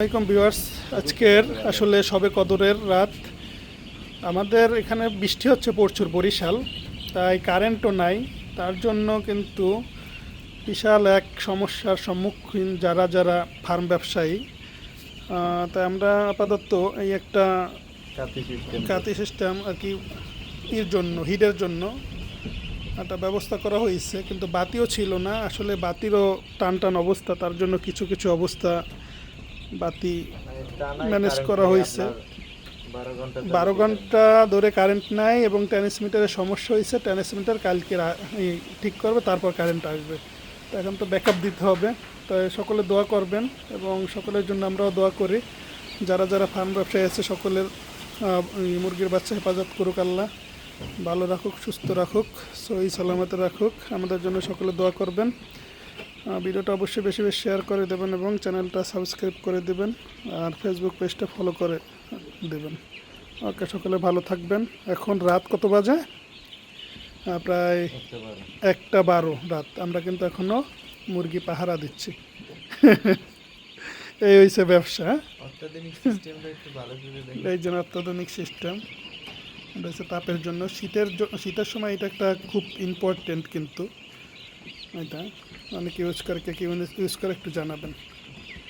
আসসালামাইকুম ভিউয়ার্স, আজকের আসলে সবে কদরের রাত। আমাদের এখানে বৃষ্টি হচ্ছে প্রচুর বরিশাল, তাই কারেন্টও নাই। তার জন্য কিন্তু বিশাল এক সমস্যার সম্মুখীন যারা যারা ফার্ম ব্যবসায়ী। তাই আমরা আপাতত এই একটা কাতি সিস্টেম আর কি হিটের জন্য একটা ব্যবস্থা করা হয়েছে, কিন্তু বাতিও ছিল না। আসলে বাতিরও টান টান অবস্থা, তার জন্য কিছু কিছু অবস্থা বাতি ম্যানেজ করা হয়েছে। 12 ঘন্টা ধরে কারেন্ট নাই এবং ট্রান্সমিটারের সমস্যা হয়েছে। ট্রান্সমিটার কালকে ঠিক করবে, তারপর কারেন্ট আসবে। তো এখন তো ব্যাকআপ দিতে হবে। তাই সকলে দোয়া করবেন এবং সকলের জন্য আমরাও দোয়া করি। যারা যারা ফার্ম ব্যবসায়ী আছে সকলের মুরগির বাচ্চা হেফাজত করুক আল্লাহ, ভালো রাখুক, সুস্থ রাখুক, সহি সালামতে রাখুক। আমাদের জন্য সকলে দোয়া করবেন। ভিডিওটা অবশ্যই বেশি বেশি শেয়ার করে দেবেন এবং চ্যানেলটা সাবস্ক্রাইব করে দেবেন, আর ফেসবুক পেজটা ফলো করে দেবেন। ওকে, সকলে ভালো থাকবেন। এখন রাত কত বাজে? প্রায় 1:12 রাত। আমরা কিন্তু এখনও মুরগি পাহারা দিচ্ছি। এই হয়েছে ব্যবসা। এই জন্য অত্যাধুনিক সিস্টেম। এটা হচ্ছে তাপের জন্য। শীতের সময় এটা একটা খুব ইম্পর্টেন্ট, কিন্তু এটা অনেকে ইউজ করে, কে ইউজ করে একটু জানাবেন।